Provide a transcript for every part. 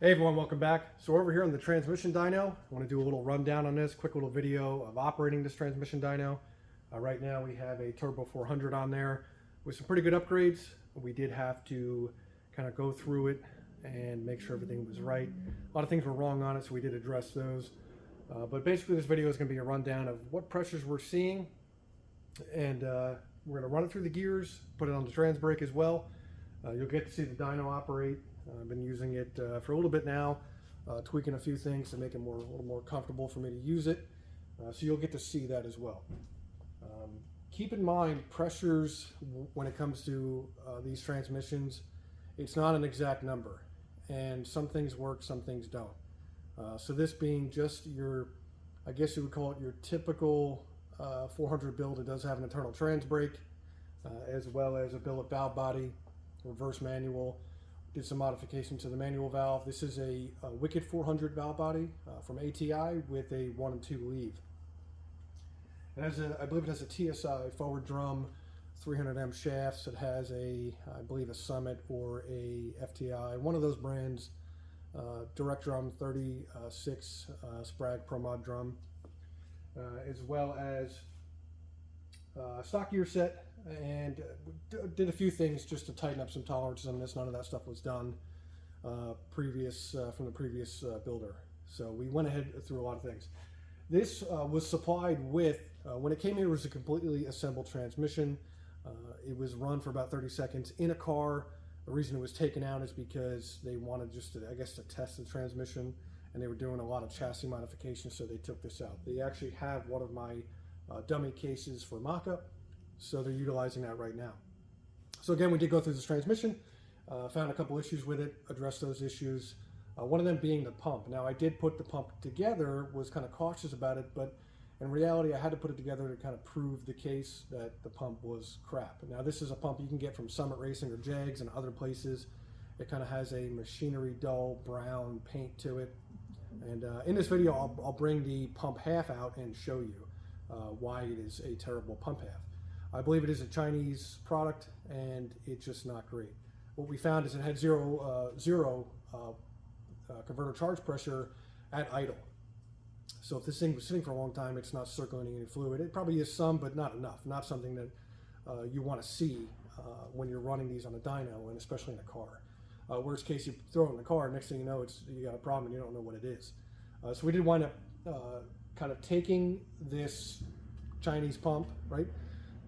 Hey everyone, welcome back. So over here on the transmission dyno, I want to do a little rundown on this, quick little video of operating this transmission dyno. Right now we have a Turbo 400 on there with some pretty good upgrades. We did have to kind of go through it and make sure everything was right. A lot of things were wrong on it, so we did address those. But basically this video is going to be a rundown of what pressures we're seeing, and we're going to run it through the gears, put it on the trans brake as well. You'll get to see the dyno operate. I've been using it for a little bit now, tweaking a few things to make it a little more comfortable for me to use it. So you'll get to see that as well. Keep in mind pressures when it comes to these transmissions. It's not an exact number, and some things work, some things don't. So this being just your, I guess you would call it your typical 400 build. It does have an internal trans brake, as well as a billet valve body, reverse manual. Did some modification to the manual valve. This is a Wicked 400 valve body from ATI with a 1 and 2 leave. It has I believe it has a TSI forward drum, 300M shafts. It has I believe a Summit or a FTI, one of those brands, direct drum, 36 Sprag Pro Mod drum, as well as stock gear set, and did a few things just to tighten up some tolerances on this. None of that stuff was done from the previous builder. So we went ahead through a lot of things. This was supplied with, when it came here, it was a completely assembled transmission. It was run for about 30 seconds in a car. The reason it was taken out is because they wanted just to, I guess, to test the transmission, and they were doing a lot of chassis modifications, so they took this out. They actually have one of my dummy cases for mock-up, so they're utilizing that right now. So again, we did go through this transmission, found a couple issues with it, addressed those issues. One of them being the pump. Now I did put the pump together, was kind of cautious about it, but in reality I had to put it together to kind of prove the case that the pump was crap. Now this is a pump you can get from Summit Racing or Jags and other places. It kind of has a machinery dull brown paint to it. And in this video I'll bring the pump half out and show you why it is a terrible pump half. I believe it is a Chinese product, and it's just not great. What we found is it had zero converter charge pressure at idle. So if this thing was sitting for a long time, it's not circulating any fluid. It probably is some, but not enough. Not something that you want to see when you're running these on a dyno, and especially in a car. Worst case, you throw it in the car, next thing you know, you got a problem and you don't know what it is. So we did wind up kind of taking this Chinese pump, right?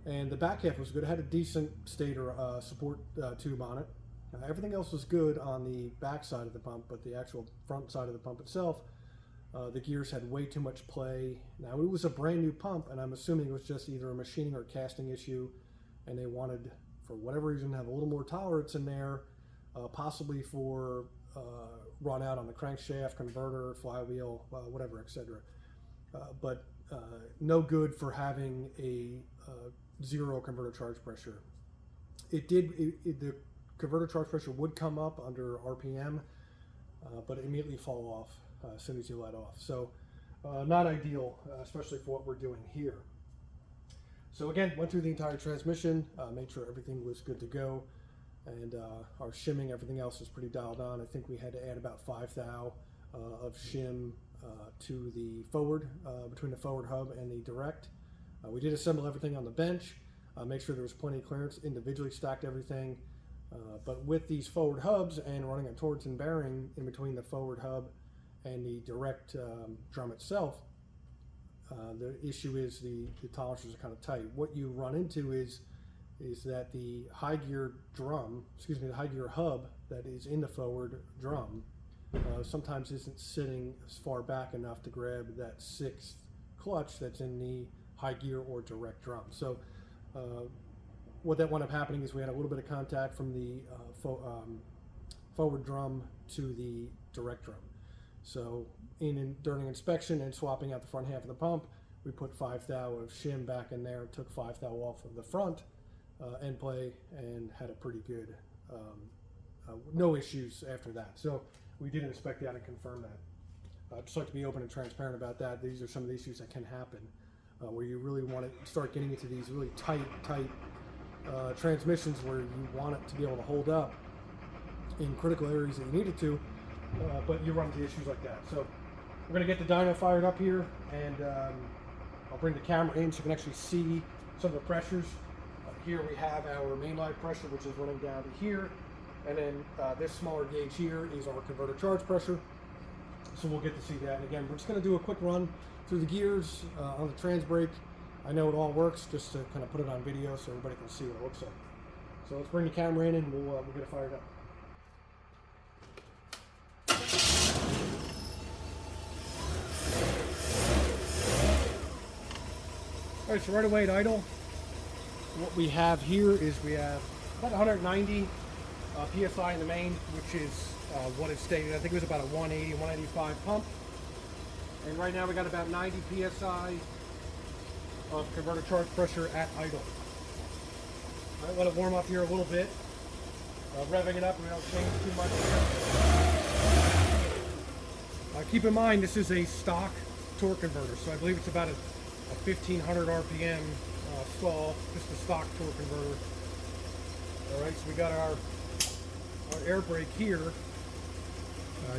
And the back half was good. It had a decent stator support tube on it. Everything else was good on the back side of the pump, but the actual front side of the pump itself, the gears had way too much play. Now it was a brand new pump, and I'm assuming it was just either a machining or casting issue, and they wanted, for whatever reason, to have a little more tolerance in there, possibly for run out on the crankshaft, converter, flywheel, whatever, etc. But no good for having a zero converter charge pressure. The converter charge pressure would come up under RPM, but immediately fall off as soon as you let off. So not ideal, especially for what we're doing here. So again, went through the entire transmission, made sure everything was good to go, and our shimming, everything else is pretty dialed on. I think we had to add about 5 thou of shim to the forward, between the forward hub and the direct. We did assemble everything on the bench, make sure there was plenty of clearance, individually stacked everything. But with these forward hubs and running a Torsen bearing in between the forward hub and the direct drum itself, the issue is the tolerances are kind of tight. What you run into is that the high gear drum, the high gear hub that is in the forward drum sometimes isn't sitting as far back enough to grab that 6th clutch that's in the high gear or direct drum. So what that wound up happening is we had a little bit of contact from the forward drum to the direct drum. So during inspection and swapping out the front half of the pump, we put 5 thou of shim back in there, took 5 thou off of the front end play, and had a pretty good, no issues after that. So we did inspect that and confirm that. I'd just like to be open and transparent about that. These are some of the issues that can happen where you really want to start getting into these really tight transmissions where you want it to be able to hold up in critical areas that you need it to, but you run into issues like that. So we're going to get the dyno fired up here, and I'll bring the camera in so you can actually see some of the pressures. Here we have our main line pressure, which is running down to here, and then this smaller gauge here is our converter charge pressure. So we'll get to see that. And again, we're just going to do a quick run through the gears on the trans brake. I know it all works, just to kind of put it on video so everybody can see what it looks like. So let's bring the camera in and we'll get it fired up. All right, so right away at idle, what we have here is we have about 190 PSI in the main, which is what it stated. I think it was about a 180, 185 pump. And right now we got about 90 PSI of converter charge pressure at idle. All right, let it warm up here a little bit. Revving it up, we don't change too much here. Keep in mind, this is a stock torque converter, so I believe it's about a 1500 RPM stall, just a stock torque converter. All right, so we got our air brake here.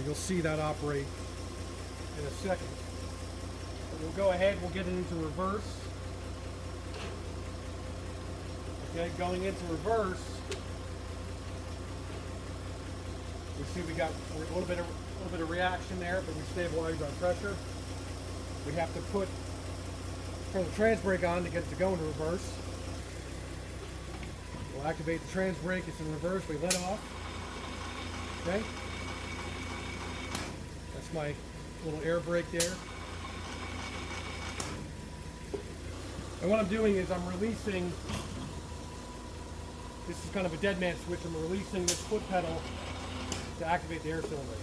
You'll see that operate in a second. But we'll go ahead, we'll get it into reverse. Okay, going into reverse, we see we got a little bit of reaction there, but we stabilized our pressure. We have to turn the trans brake on to get it to go into reverse. We'll activate the trans brake, it's in reverse, we let off. Okay? That's my little air brake there. And what I'm doing is I'm releasing, this is kind of a dead man switch, I'm releasing this foot pedal to activate the air cylinder.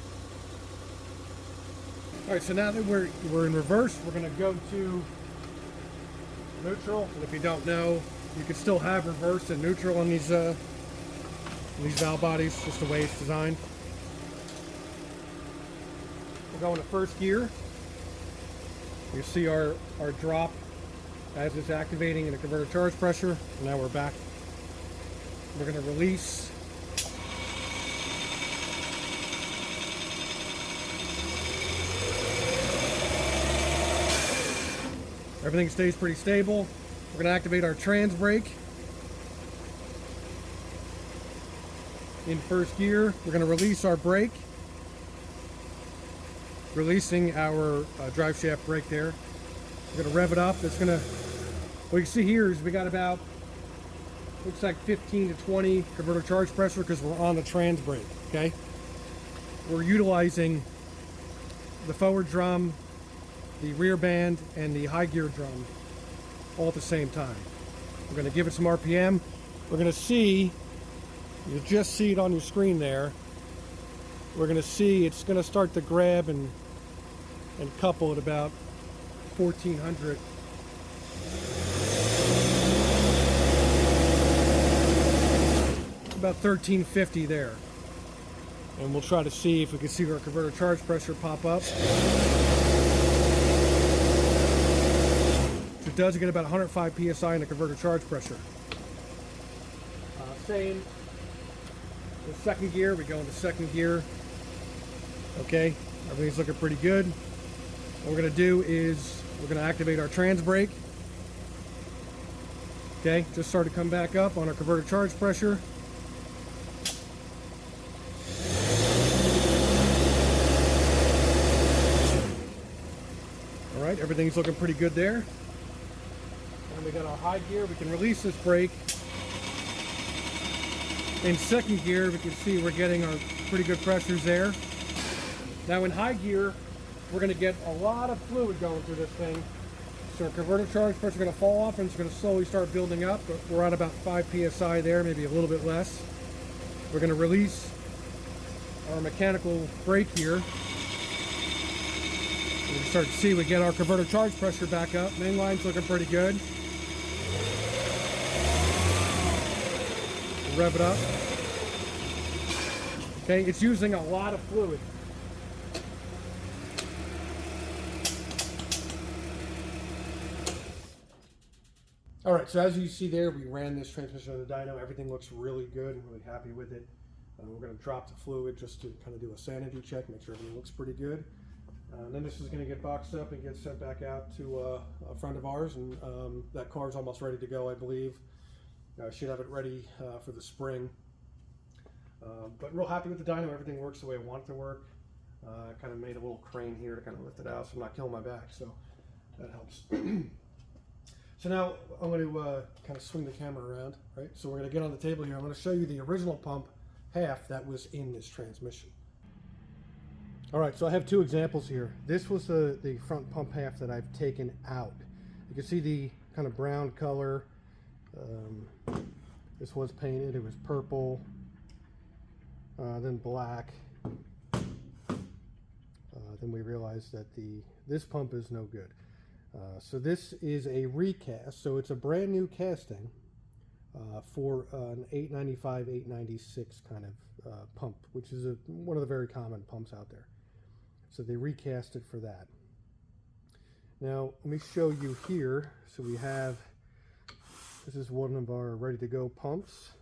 Alright, so now that we're in reverse, we're going to go to neutral. And if you don't know, you can still have reverse and neutral on these valve bodies, just the way it's designed. We'll go into first gear. You see our drop as it's activating in the converter charge pressure. Now we're back. We're going to release. Everything stays pretty stable. We're going to activate our trans brake. In first gear, we're going to release our brake. Releasing our drive shaft brake there. We're going to rev it up. It's going to, what you see here is we got about, looks like 15 to 20 converter charge pressure because we're on the trans brake, okay? We're utilizing the forward drum, the rear band, and the high gear drum all at the same time. We're going to give it some RPM. We're going to see, you just see it on your screen there, we're going to see it's going to start to grab and couple at about 1400. About 1350 there. And we'll try to see if we can see our converter charge pressure pop up. It does get about 105 PSI in the converter charge pressure. Same. The second gear, we go into second gear. Okay, everything's looking pretty good. What we're going to do is we're going to activate our trans brake. Okay, just started to come back up on our converter charge pressure. All right, everything's looking pretty good there. And we got our high gear. We can release this brake. In second gear, we can see we're getting our pretty good pressures there. Now in high gear, we're going to get a lot of fluid going through this thing. So our converter charge pressure is going to fall off and it's going to slowly start building up. But we're at about 5 PSI there, maybe a little bit less. We're going to release our mechanical brake here. We can start to see we get our converter charge pressure back up. Main line's looking pretty good. We'll rev it up. Okay, it's using a lot of fluid. All right, so as you see there, we ran this transmission on the dyno. Everything looks really good. I'm really happy with it. We're going to drop the fluid just to kind of do a sanity check, make sure everything looks pretty good. And then this is going to get boxed up and get sent back out to a friend of ours, and that car's almost ready to go, I believe. Should have it ready for the spring. But real happy with the dyno. Everything works the way I want it to work. I kind of made a little crane here to kind of lift it out so I'm not killing my back, so that helps. So now I'm going to kind of swing the camera around, right? So we're going to get on the table here. I'm going to show you the original pump half that was in this transmission. All right, so I have two examples here. This was the front pump half that I've taken out. You can see the kind of brown color. This was painted, it was purple, then black. Then we realized that this pump is no good. So this is a recast, so it's a brand new casting for an 895, 896 kind of pump, which is one of the very common pumps out there. So they recast it for that. Now let me show you here. So we have, this is one of our ready to go pumps.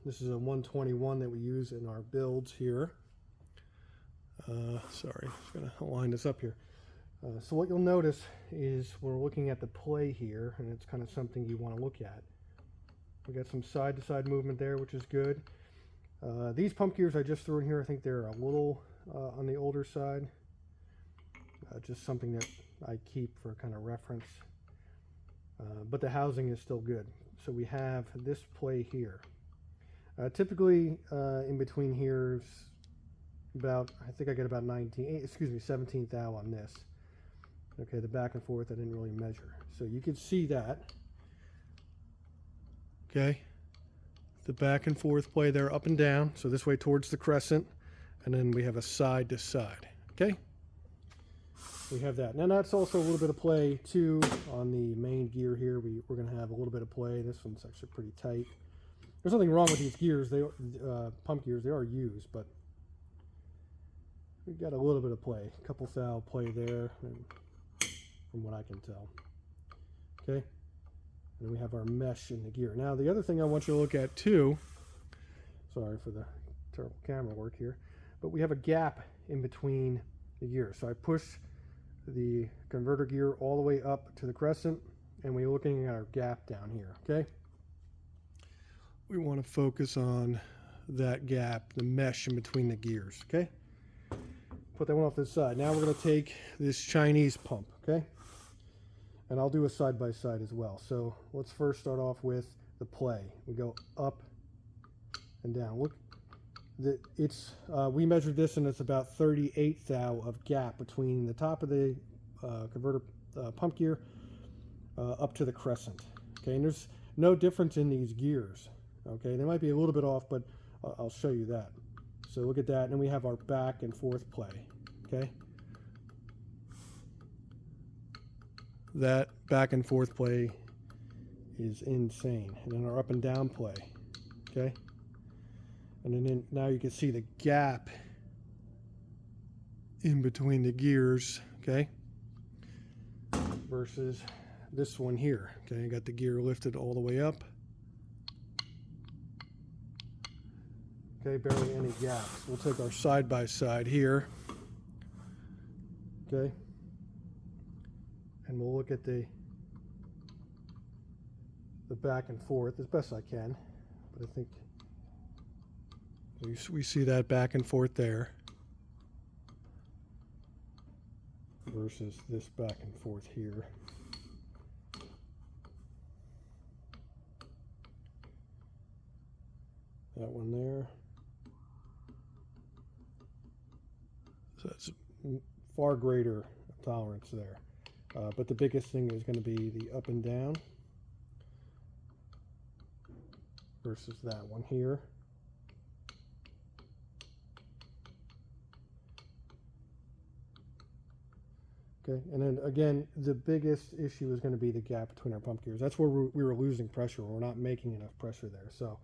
This is a 121 that we use in our builds here. Sorry, I'm just gonna line this up here. So what you'll notice is we're looking at the play here, and it's kind of something you want to look at. We got some side-to-side movement there, which is good. These pump gears I just threw in here, I think they're a little on the older side. Just something that I keep for kind of reference. But the housing is still good. So we have this play here. Typically in between here is about, I think I get about 17th thou on this. Okay, the back and forth I didn't really measure. So you can see that. Okay, the back and forth play there up and down. So this way towards the crescent. And then we have a side to side. Okay, we have that. Now that's also a little bit of play too on the main gear here. We're going to have a little bit of play. This one's actually pretty tight. There's nothing wrong with these gears. They pump gears. They are used, but we've got a little bit of play. A couple thou play there, from what I can tell. Okay, and we have our mesh in the gear. Now the other thing I want you to look at too. Sorry for the terrible camera work here. But we have a gap in between the gears. So I push the converter gear all the way up to the crescent, and we're looking at our gap down here, okay? We want to focus on that gap, the mesh in between the gears, okay? Put that one off to the side. Now we're going to take this Chinese pump, okay? And I'll do a side-by-side as well. So let's first start off with the play. We go up and down. Look. We measured this, and it's about 38 thou of gap between the top of the converter pump gear up to the crescent. Okay, and there's no difference in these gears. Okay, they might be a little bit off, but I'll show you that. So look at that, and then we have our back and forth play. Okay, that back and forth play is insane, and then our up and down play. Okay. And then now you can see the gap in between the gears, okay? Versus this one here, okay? I got the gear lifted all the way up. Okay, barely any gaps. We'll take our side-by-side here, okay? And we'll look at the back and forth as best I can, but I think we see that back and forth there versus this back and forth here. That one there. So that's far greater tolerance there. But the biggest thing is going to be the up and down versus that one here. Okay, and then again, the biggest issue is going to be the gap between our pump gears. That's where we were losing pressure. We're not making enough pressure there. So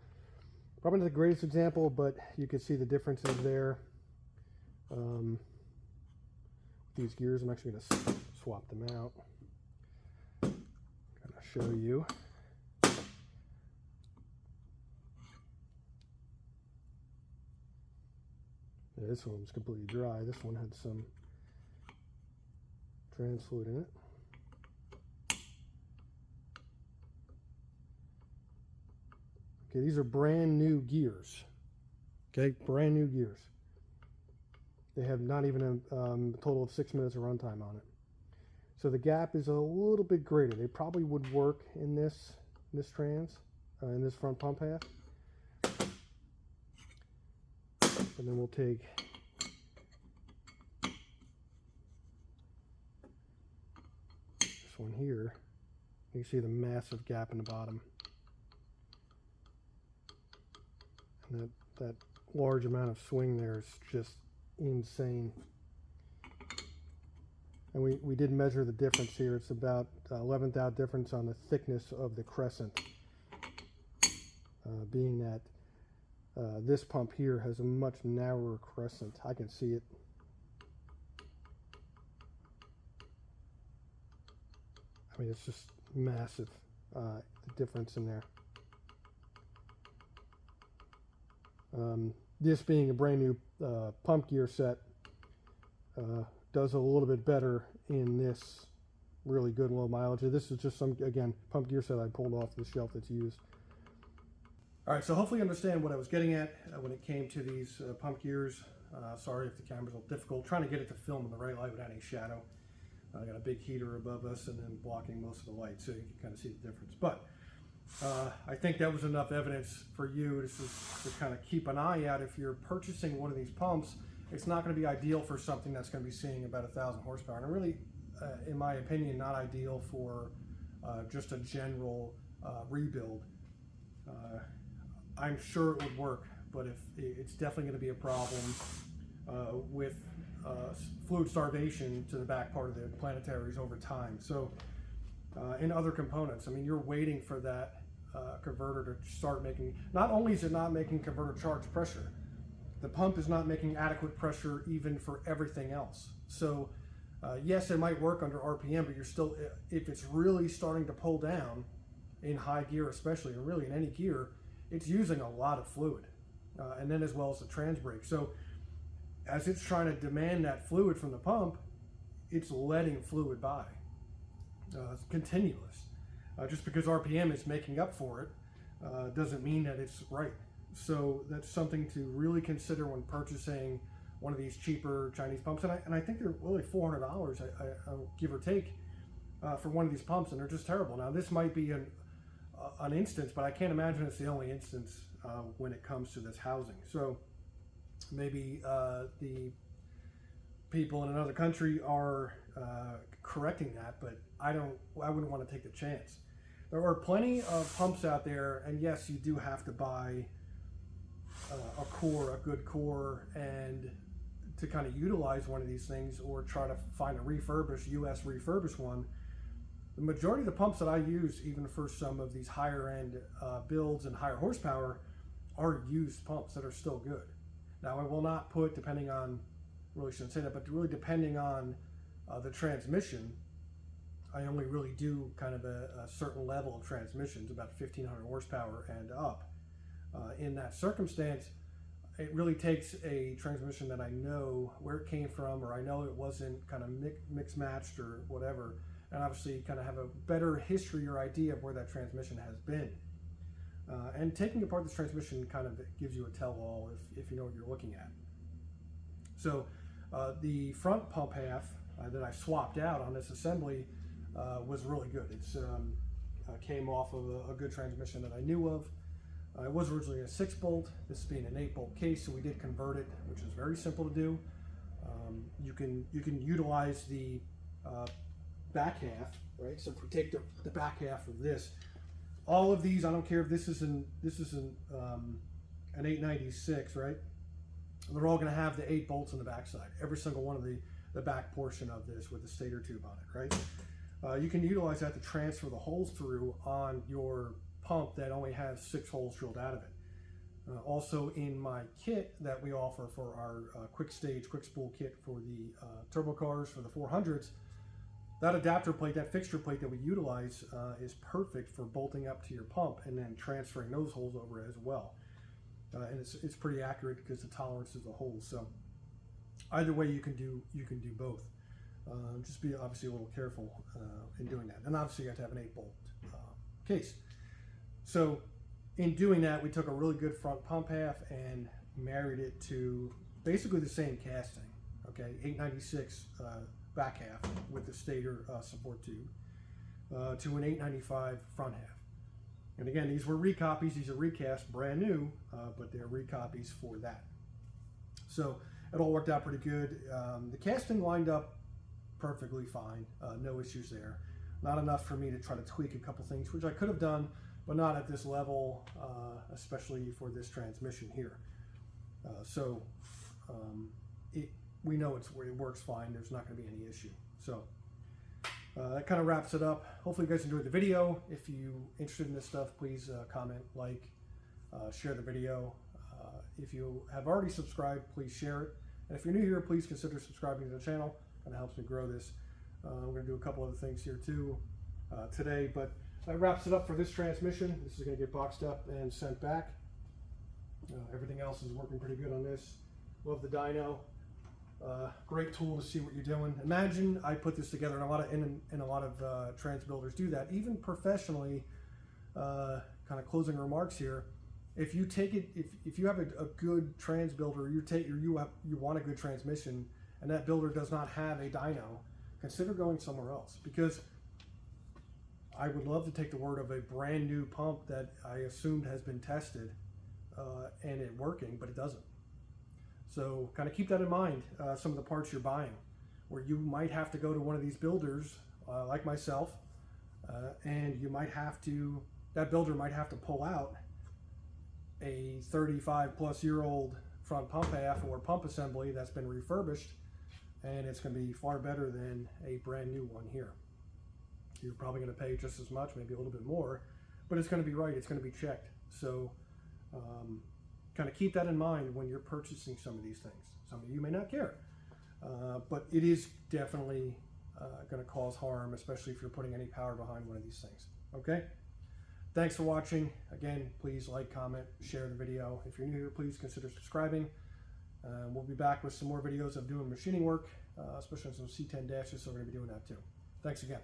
probably not the greatest example, but you can see the differences there. These gears, I'm actually going to swap them out. I'm going to show you. Yeah, this one was completely dry. This one had some trans fluid in it. Okay, these are brand new gears. Okay, brand new gears. They have not even a total of 6 minutes of runtime on it. So the gap is a little bit greater. They probably would work in this trans, in this front pump half. And then we'll take this one here. You see the massive gap in the bottom. And that large amount of swing there is just insane. And we did measure the difference here. It's about 11th difference on the thickness of the crescent. Being that this pump here has a much narrower crescent. I can see it. I mean, it's just massive, the difference in there. This being a brand new pump gear set does a little bit better in this really good low mileage. This is just some, again, pump gear set I pulled off the shelf that's used. All right, so hopefully you understand what I was getting at when it came to these pump gears. Sorry if the camera's a little difficult. Trying to get it to film in the right light without any shadow. I got a big heater above us and then blocking most of the light, so you can kind of see the difference. But I think that was enough evidence for you to kind of keep an eye out. If you're purchasing one of these pumps, it's not going to be ideal for something that's going to be seeing about 1,000 horsepower. And really, in my opinion, not ideal for just a general rebuild. I'm sure it would work, but if it's definitely going to be a problem with fluid starvation to the back part of the planetaries over time. So in other components, I mean, you're waiting for that converter to start making, not only is it not making converter charge pressure, the pump is not making adequate pressure even for everything else. So yes, it might work under RPM, but you're still, if it's really starting to pull down in high gear especially, or really in any gear, it's using a lot of fluid, and then as well as the trans brake. So as it's trying to demand that fluid from the pump, it's letting fluid by. It's continuous. Just because RPM is making up for it doesn't mean that it's right. So that's something to really consider when purchasing one of these cheaper Chinese pumps. And I think they're really $400, give or take, for one of these pumps, and they're just terrible. Now this might be an instance, but I can't imagine it's the only instance when it comes to this housing. So maybe the people in another country are correcting that, but I wouldn't want to take the chance. There are plenty of pumps out there, and yes, you do have to buy a good core, and to kind of utilize one of these things, or try to find a US refurbished one. The majority of the pumps that I use, even for some of these higher end builds and higher horsepower, are used pumps that are still good. Now I will not put, depending on, really shouldn't say that, but really depending on the transmission, I only really do kind of a certain level of transmissions, about 1,500 horsepower and up. In that circumstance, it really takes a transmission that I know where it came from, or I know it wasn't kind of mix matched or whatever, and obviously kind of have a better history or idea of where that transmission has been. And taking apart this transmission kind of gives you a tell-all if you know what you're looking at. So the front pump half that I swapped out on this assembly was really good. It's came off of a good transmission that I knew of. It was originally a 6-bolt, this being an 8-bolt case, so we did convert it, which is very simple to do. You can utilize the back half, right? So if we take the back half of this, all of these, I don't care if this is an 896, right? They're all going to have the 8 bolts on the backside. Every single one of the back portion of this with the stator tube on it, right? You can utilize that to transfer the holes through on your pump that only has 6 holes drilled out of it. Also in my kit that we offer for our quick spool kit for the turbo cars, for the 400s, that adapter plate, that fixture plate that we utilize is perfect for bolting up to your pump and then transferring those holes over as well. And it's pretty accurate because the tolerance is the holes. So either way, you can do both. Just be obviously a little careful in doing that. And obviously you have to have an 8-bolt case. So in doing that, we took a really good front pump half and married it to basically the same casting, okay, 896 back half with the stator support tube to an 895 front half. And again, these were recopies, these are recast, brand new, but they're recopies for that. So it all worked out pretty good. The casting lined up perfectly fine, no issues there. Not enough for me to try to tweak a couple things, which I could have done, but not at this level, especially for this transmission here. We know it works fine. There's not going to be any issue. So that kind of wraps it up. Hopefully you guys enjoyed the video. If you're interested in this stuff, please comment, like, share the video. If you have already subscribed, please share it. And if you're new here, please consider subscribing to the channel. Kind of helps me grow this. We're going to do a couple other things here too today, but that wraps it up for this transmission. This is going to get boxed up and sent back. Everything else is working pretty good on this. Love the dyno. Great tool to see what you're doing. Imagine I put this together, and a lot of trans builders do that, even professionally. Kind of closing remarks here. If you take it, if you have a good trans builder, you want a good transmission, and that builder does not have a dyno, consider going somewhere else, because I would love to take the word of a brand new pump that I assumed has been tested and it working, but it doesn't. So kind of keep that in mind, some of the parts you're buying, where you might have to go to one of these builders like myself, and that builder might have to pull out a 35-plus-year-old front pump half or pump assembly that's been refurbished, and it's going to be far better than a brand new one here. You're probably going to pay just as much, maybe a little bit more, but it's going to be right. It's going to be checked. So kind of keep that in mind when you're purchasing some of these things. Some of you may not care, but it is definitely going to cause harm, especially if you're putting any power behind one of these things. Okay? Thanks for watching. Again, please like, comment, share the video. If you're new here, please consider subscribing. We'll be back with some more videos of doing machining work, especially on some C10 dashes, so we're going to be doing that too. Thanks again.